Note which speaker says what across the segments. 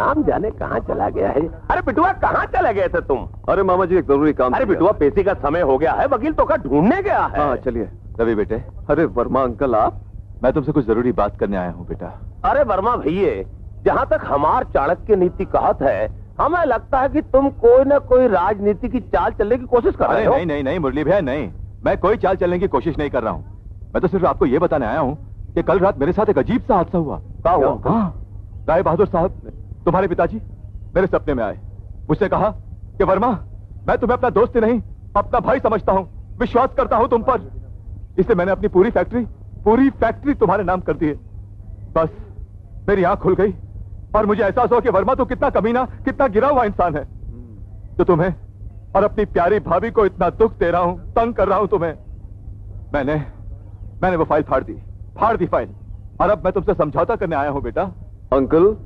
Speaker 1: राम जाने कहाँ चला गया है। अरे बिटुआ कहाँ चले गए थे तुम?
Speaker 2: अरे मामा जी एक जरूरी काम।
Speaker 1: अरे बिटुआ पेशी का समय हो गया है, वकील तो का ढूंढने गया है।
Speaker 2: हाँ चलिए। रवि बेटे। अरे वर्मा अंकल आप? मैं तुमसे कुछ जरूरी बात करने आया हूँ बेटा।
Speaker 1: अरे वर्मा भैया, जहाँ तक हमार चाणक्य नीति कहत है, हमें लगता है कि तुम कोई न कोई राजनीति की चाल चलने की कोशिश कर रहे हो।
Speaker 2: नहीं नहीं नहीं मुरली भैया नहीं, मैं कोई चाल चलने की कोशिश नहीं कर रहा हूँ। मैं तो सिर्फ आपको ये बताने आया हूँ कि कल रात मेरे साथ एक अजीब सा हादसा हुआ।
Speaker 1: क्या हुआ?
Speaker 2: हाँ, राय बहादुर साहब तुम्हारे पिताजी मेरे सपने में आए, मुझसे कहा कि वर्मा मैं तुम्हें अपना दोस्त ही नहीं अपना भाई समझता हूँ, विश्वास करता हूँ तुम पर, इसलिए मैंने अपनी पूरी फैक्ट्री तुम्हारे नाम कर दी है। बस मेरी आंख खुल गई और मुझे एहसास हुआ कि वर्मा तो कितना कमीना, कितना गिरा हुआ इंसान है जो तुम्हें और अपनी प्यारी भाभी को इतना दुख दे रहा हूं, तंग कर रहा हूं तुम्हें। मैंने वो फाइल फाड़ दी फाइल, और अब मैं तुमसे समझौता करने आया हूं बेटा।
Speaker 3: अंकल,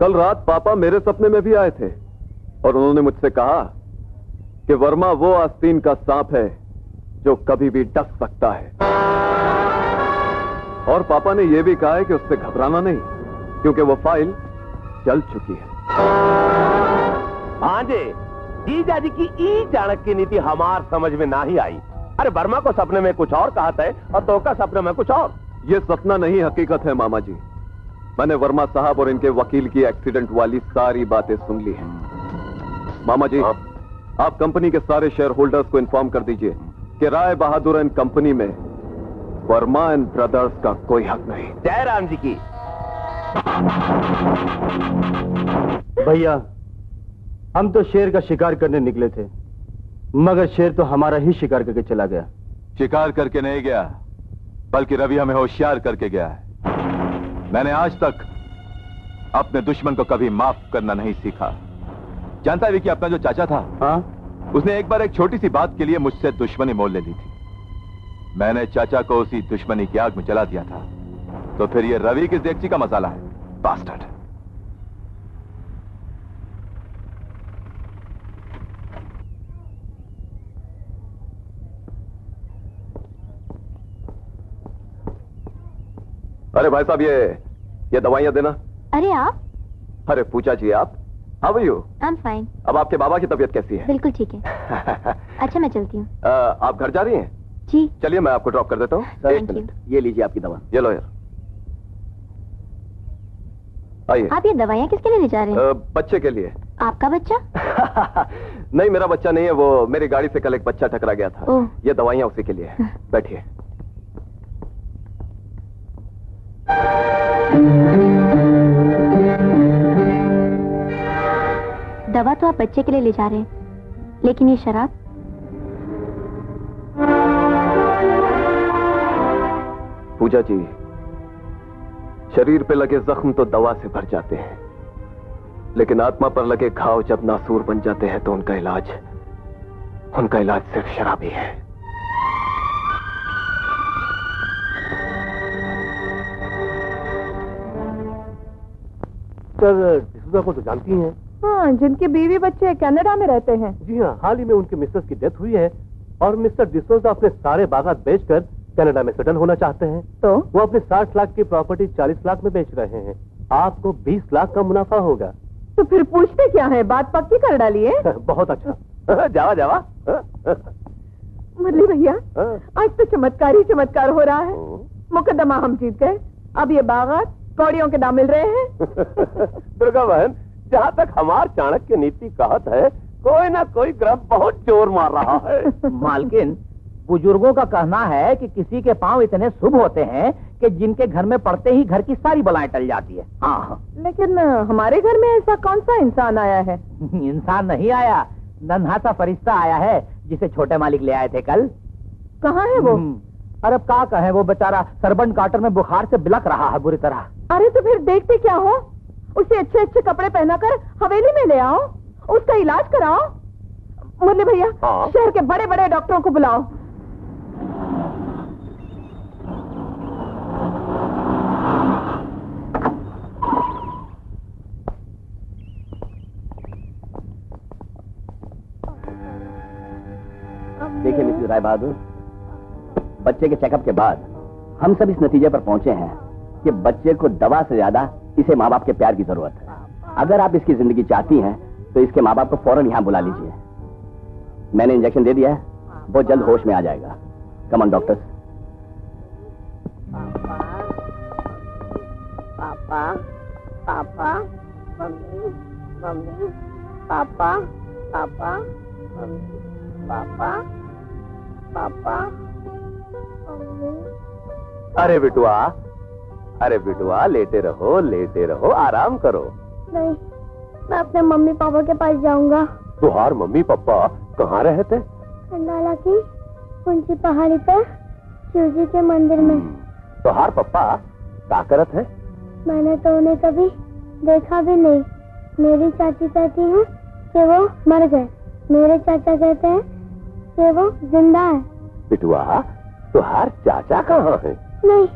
Speaker 3: कल रात पापा मेरे सपने में भी आए थे और उन्होंने मुझसे कहा कि वर्मा वो आस्तीन का सांप है जो कभी भी डस सकता है, और पापा ने यह भी कहा है कि उससे घबराना नहीं क्योंकि वो फाइल जल चुकी है।
Speaker 1: भांजे, जीजाजी की ई चाणक्य नीति हमार समझ में ना ही आई। अरे वर्मा को सपने में कुछ और कहा था और तो का सपने में कुछ और।
Speaker 3: ये सपना नहीं हकीकत है मामा जी। मैंने वर्मा साहब और इनके वकील की एक्सीडेंट वाली सारी बातें सुन ली हैं। मामा जी, आप कंपनी के सारे शेयर होल्डर्स को इन्फॉर्म कर दीजिए कि राय बहादुर एंड कंपनी में वर्मा एंड ब्रदर्स का कोई हक नहीं।
Speaker 1: जय राम जी की।
Speaker 4: भैया, हम तो शेर का शिकार करने निकले थे, मगर शेर तो हमारा ही शिकार करके चला गया।
Speaker 2: शिकार करके नहीं गया, बल्कि रवि हमें होशियार करके गया है। मैंने आज तक अपने दुश्मन को कभी माफ करना नहीं सीखा। जानता है कि अपना जो चाचा था,
Speaker 4: हाँ,
Speaker 2: उसने एक बार एक छोटी सी बात के लिए मुझसे दुश्मनी मोल ले ली थी। मैंने चाचा को उसी दुश्मनी की आग में जला दिया था। तो फिर ये रवि किस देगची का मसाला है? बास्टर्ड।
Speaker 3: अरे भाई साहब, ये दवाइयां देना।
Speaker 5: अरे आप?
Speaker 3: अरे पूजा जी आप, how are you?
Speaker 5: I am fine.
Speaker 3: अब आपके बाबा की तबीयत कैसी है?
Speaker 5: बिल्कुल ठीक है। अच्छा मैं चलती हूँ।
Speaker 3: आप घर जा रही हैं?
Speaker 5: जी।
Speaker 3: चलिए मैं आपको ड्रॉप कर देता हूँ।
Speaker 5: Thank you.
Speaker 1: ये लीजिए आपकी दवा।
Speaker 3: ये लो यार। आइए।
Speaker 5: आप ये दवाइयाँ किसके लिए ले जा रहे हैं?
Speaker 3: बच्चे के लिए।
Speaker 5: आपका बच्चा?
Speaker 3: नहीं, मेरा बच्चा नहीं है, वो मेरी गाड़ी से कल एक बच्चा टकरा गया था।
Speaker 5: ओह।
Speaker 3: ये दवाइयाँ उसी के लिए। बैठिए।
Speaker 5: दवा तो आप बच्चे के लिए ले जा रहे हैं, लेकिन ये शराब?
Speaker 3: पूजा जी, शरीर पे लगे जख्म तो दवा से भर जाते हैं, लेकिन आत्मा पर लगे घाव जब नासूर बन जाते हैं तो उनका इलाज सिर्फ शराब ही है।
Speaker 4: सर, डिसूजा को तो जानती हैं?
Speaker 6: हाँ, जिनके बीवी बच्चे कनाडा में रहते हैं।
Speaker 4: जी हाँ, हाल ही में उनके मिसेस की डेथ हुई है और मिस्टर डिसूजा अपने सारे बागात बेचकर कनाडा में सेटल होना चाहते हैं।
Speaker 6: तो
Speaker 4: वो अपने 60 लाख की प्रॉपर्टी 40 लाख में बेच रहे हैं। आपको 20 लाख का मुनाफा होगा।
Speaker 6: तो फिर पूछते क्या है, बात पक्की कर डालिए।
Speaker 4: बहुत अच्छा।
Speaker 1: जावा।
Speaker 6: मुरली भैया, आज तो चमत्कार ही चमत्कार हो रहा है। मुकदमा हम जीत गए, अब ये बागात कौड़ियों के दाम मिल रहे हैं।
Speaker 1: दुर्गा बहन, जहाँ तक हमार चाणक्य नीति कहत है, कोई ना कोई ग्रह बहुत जोर मार रहा है।
Speaker 7: मालकिन, बुजुर्गों का कहना है कि किसी के पांव इतने शुभ होते हैं कि जिनके घर में पड़ते ही घर की सारी बलाएं टल जाती है। हाँ,
Speaker 6: लेकिन हमारे घर में ऐसा कौन सा इंसान आया है?
Speaker 7: इंसान नहीं आया, नन्हा सा फरिश्ता आया है जिसे छोटे मालिक ले आए थे कल।
Speaker 6: कहाँ है वो?
Speaker 7: अरे अब क्या कहें, वो बेचारा सरबन काटर में बुखार से बिलक रहा है बुरी तरह।
Speaker 6: अरे तो फिर देखते क्या हो, उसे अच्छे अच्छे कपड़े पहनाकर हवेली में ले आओ, उसका इलाज कराओ। मुरली भैया, शहर के बड़े बड़े डॉक्टरों को बुलाओ।
Speaker 7: देखिए मिसेस राय बहादुर, बच्चे के चेकअप के बाद हम सब इस नतीजे पर पहुंचे हैं कि बच्चे को दवा से ज्यादा इसे माँ बाप के प्यार की जरूरत है। अगर आप इसकी जिंदगी चाहती हैं तो इसके माँ बाप को फौरन यहाँ बुला लीजिए। मैंने इंजेक्शन दे दिया है, वो जल्द होश में आ जाएगा। Come on doctors.
Speaker 6: पापा, पापा, मम्मी, मम्मी, पापा, पापा, मम्मी, पापा, पापा, मम्मी।
Speaker 1: अरे बिटुआ लेटे रहो, आराम करो।
Speaker 5: नहीं, मैं अपने मम्मी पापा के पास जाऊंगा।
Speaker 1: तुहार मम्मी पापा कहाँ रहते?
Speaker 5: खंडाला की ऊंची पहाड़ी पर शिव जी के मंदिर में।
Speaker 1: तुहार पप्पा क्या करत है?
Speaker 5: मैंने तो उन्हें कभी देखा भी नहीं। मेरी चाची कहती है कि वो मर गए, मेरे चाचा कहते हैं कि वो जिंदा है।
Speaker 1: बिटुआ तुहार चाचा कहाँ है?
Speaker 5: नहीं,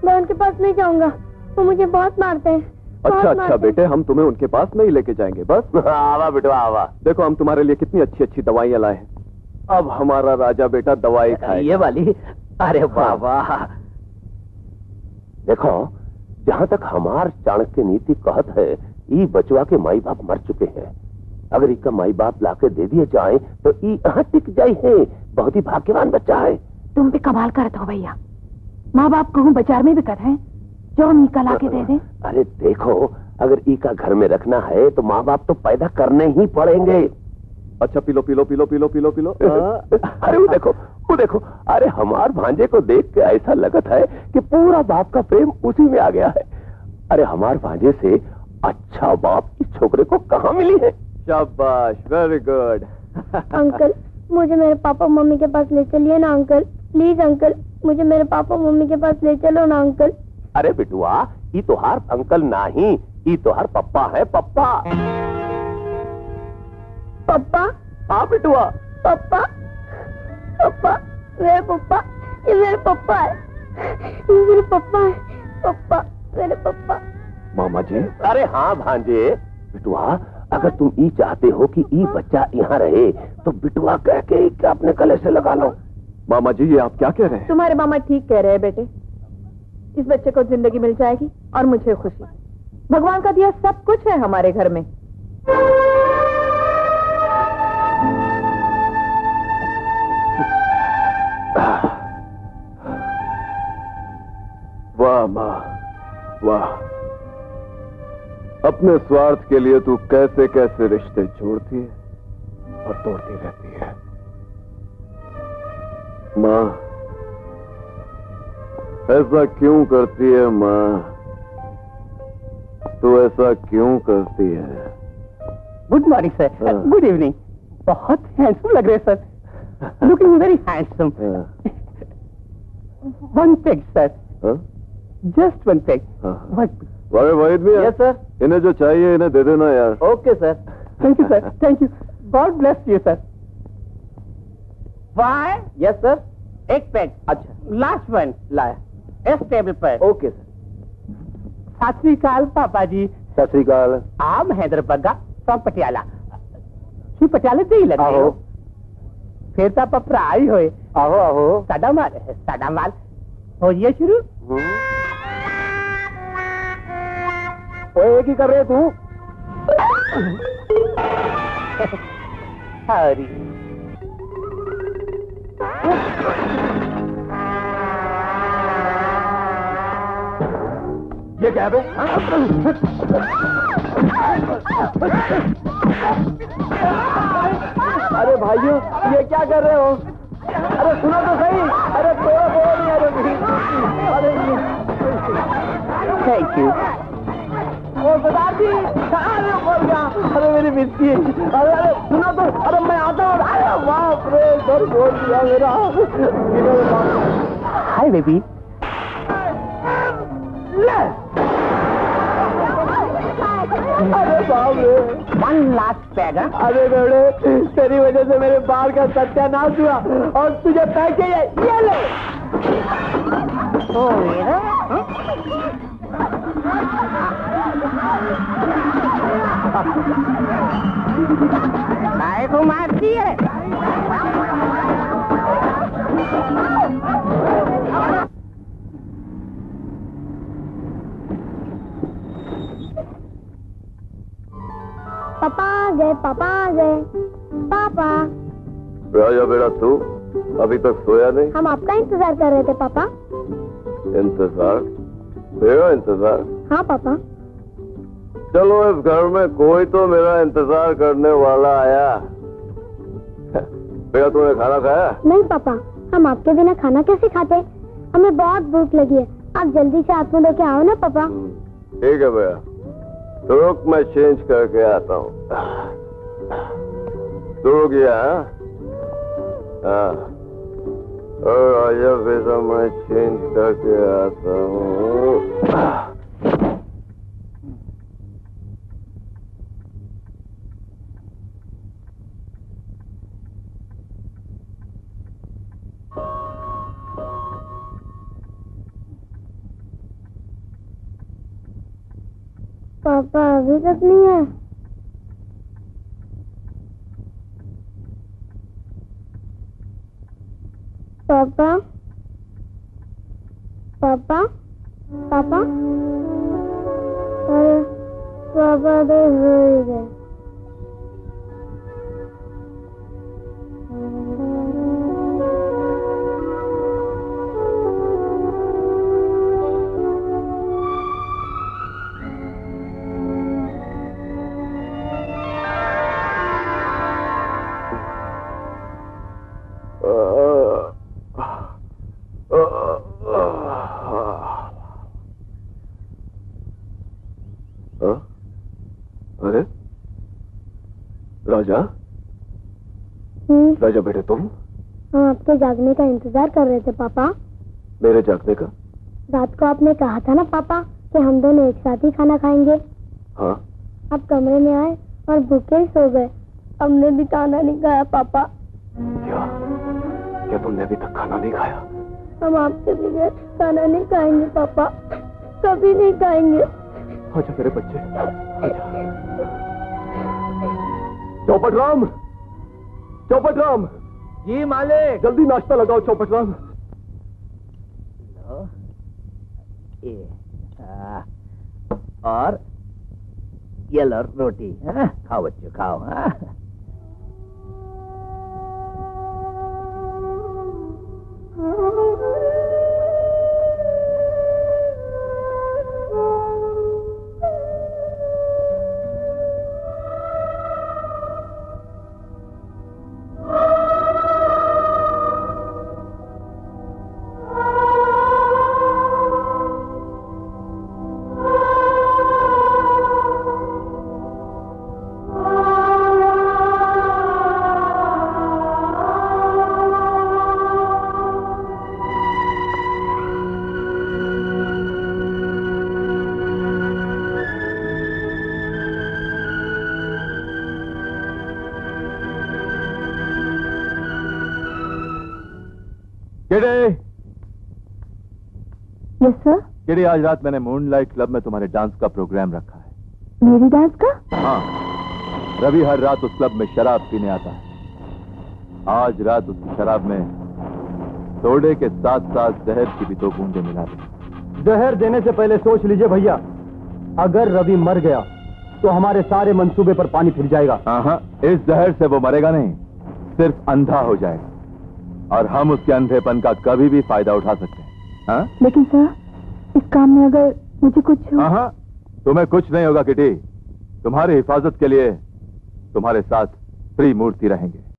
Speaker 5: मैं उनके पास नहीं जाऊंगा, वो मुझे बहुत मारते हैं।
Speaker 3: अच्छा बेटे, हम तुम्हें उनके पास नहीं लेके जाएंगे। बस
Speaker 1: आवा बिटुआ आवा।
Speaker 3: देखो, हम तुम्हारे लिए कितनी अच्छी अच्छी दवाइयाँ लाए हैं। अब हमारा राजा बेटा दवाई खाए।
Speaker 7: ये वाली? अरे बाबा।
Speaker 1: देखो, जहाँ तक हमार चाणक्य नीति कहत है, ई बचवा के माई बाप मर चुके हैं। अगर इनका माई बाप लाके दे दिए जाए तो ई यहाँ टिक जाये है। बहुत ही भाग्यवान बच्चा है।
Speaker 6: तुम भी कमाल करते हो भैया। माँ बाप कहूँ बाजार में भी कर हैं, जो हम निकल आके दे दें।
Speaker 1: अरे देखो, अगर ई का घर में रखना है तो माँ बाप तो पैदा करने ही पड़ेंगे।
Speaker 3: अच्छा, pillow pillow pillow pillow pillow pillow.
Speaker 1: अरे वो देखो, अरे हमार भांजे को देख के ऐसा लगत है कि पूरा बाप का प्रेम उसी में आ गया है। अरे हमार भांजे से अच्छा बाप इस छोकरे को कहाँ मिली है?
Speaker 3: शाबाश, वेरी गुड।
Speaker 5: अंकल, मुझे मेरे पापा मम्मी के पास ले चलिए ना अंकल। प्लीज अंकल, मुझे मेरे पापा मम्मी के पास ले चलो ना अंकल।
Speaker 1: अरे बिटुआ, ई तोहार अंकल नहीं, ई तोहार पप्पा है। पप्पा
Speaker 5: पप्पा,
Speaker 1: हाँ बिटुआ।
Speaker 5: पप्पा, पप्पा, मेरे पप्पा, ये मेरे पप्पा है, ये मेरे पप्पा है। पप्पा, मेरे पप्पा।
Speaker 3: मामा जी।
Speaker 1: अरे हाँ भांजे। बिटुआ, अगर तुम ई चाहते हो कि ई बच्चा यहाँ रहे तो बिटुआ कह के इसे अपने गले से लगा लो।
Speaker 3: मामा जी, ये आप क्या कह रहे हैं?
Speaker 6: तुम्हारे मामा ठीक कह रहे हैं बेटे। इस बच्चे को जिंदगी मिल जाएगी और मुझे खुशी। भगवान का दिया सब कुछ है हमारे घर में।
Speaker 3: वाह माँ, वाह। अपने स्वार्थ के लिए तू कैसे कैसे रिश्ते जोड़ती है और तोड़ती रहती है। माँ, ऐसा क्यों करती है माँ? तू ऐसा क्यों करती है?
Speaker 7: Good morning sir. Good evening. बहुत हैंडसम लग रहे sir. Looking very handsome. One peg sir, just one peg.
Speaker 3: Waheed भी है?
Speaker 7: Yes sir.
Speaker 3: इन्हें जो चाहिए इन्हें दे देना यार।
Speaker 7: Okay sir. Thank you sir, thank you. God bless you sir. Why? Yes sir. एक पैक। अच्छा, लास्ट वन लाया इस टेबल पर। Okay sir. सत श्री अकाल पापा जी।
Speaker 1: सत श्री अकाल।
Speaker 7: आम हैदर बग्गा फ्रॉम पटियाला। श्री पटियाले से ही लगे
Speaker 1: आहो।
Speaker 7: फिर तो आप भरा ही होए।
Speaker 1: आहो आहो।
Speaker 7: साडा माल होइए शुरू।
Speaker 1: ओए, की कर रहे तू?
Speaker 7: हरी
Speaker 1: ये क्या है?
Speaker 7: अरे भाइयों, ये क्या कर रहे हो? अरे सुनो तो सही। अरे थैंक यू। ओ सरदार जी, अरे बोल गया। अरे मेरी मिर्ची। अरे सुनो तो। अरे मैं आता हूँ। अरे बाप रे, सर बोल दिया मेरा। Hi baby. अरे बाप रे, वन लास्ट पैग। अरे बेटे, तेरी वजह से मेरे बाल का सत्यानाश हुआ और तुझे पैके ये ले। ओ मेरा काय को मारती है?
Speaker 5: पापा आ गए, पापा आ गए। पापा,
Speaker 1: राजा बेटा तू अभी तक सोया नहीं?
Speaker 5: हम आपका इंतजार कर रहे थे पापा।
Speaker 1: इंतजार? मेरा इंतजार?
Speaker 5: हाँ पापा।
Speaker 1: चलो इस घर में कोई तो मेरा इंतजार करने वाला आया। बेटा तूने खाना खाया?
Speaker 5: नहीं पापा, हम आपके बिना खाना कैसे खाते? हमें बहुत भूख लगी है, आप जल्दी से हाथ मुंह धो के आओ ना पापा।
Speaker 1: ठीक है बेटा, तो रुक मैं चेंज करके आता हूँ। शुरू किया? हाँ, और आजा बेटा मैं चेंज करके आता हूँ।
Speaker 5: पापा अभी तक नहीं है। पापा, पापा, पापा, अरे पापा तो सो ही गए।
Speaker 1: अरे राजा, राजा बेटे तुम?
Speaker 5: हम आपके जागने का इंतजार कर रहे थे पापा।
Speaker 1: मेरे जागने का?
Speaker 5: रात को आपने कहा था ना पापा कि हम दोनों एक साथ ही खाना खाएंगे।
Speaker 1: हाँ।
Speaker 5: आप कमरे में आए और भूखे ही सो गए। हमने भी खाना नहीं खाया पापा।
Speaker 1: क्या तुमने अभी तक खाना नहीं खाया?
Speaker 5: हम आपके बगैर खाना नहीं खाएंगे पापा, कभी नहीं खाएंगे।
Speaker 1: अच्छा मेरे बच्चे, अच्छा। चौपट राम, चौपट राम।
Speaker 7: जी मालिक।
Speaker 1: जल्दी नाश्ता लगाओ चौपट राम।
Speaker 7: और ये लो रोटी। खाओ बच्चों खाओ।
Speaker 6: Yes sir.
Speaker 2: किडी, आज रात मैंने मूनलाइट क्लब में तुम्हारे डांस का प्रोग्राम रखा है।
Speaker 6: मेरी डांस का?
Speaker 2: हाँ, रवि हर रात उस क्लब में शराब पीने आता है। आज रात उसकी शराब में सोडे के साथ साथ जहर की भी 2 बूंदें मिला दें।
Speaker 4: जहर देने से पहले सोच लीजिए भैया, अगर रवि मर गया तो हमारे सारे मंसूबे पर पानी फिर जाएगा।
Speaker 2: हाँ, इस जहर से वो मरेगा नहीं, सिर्फ अंधा हो जाएगा और हम उसके अंधेपन का कभी भी फायदा उठा सकते हैं। हाँ?
Speaker 6: लेकिन सर, इस काम में अगर मुझे कुछ हो...
Speaker 2: हाँ, तुम्हें कुछ नहीं होगा किटी। तुम्हारी हिफाजत के लिए तुम्हारे साथ त्रिमूर्ति रहेंगे।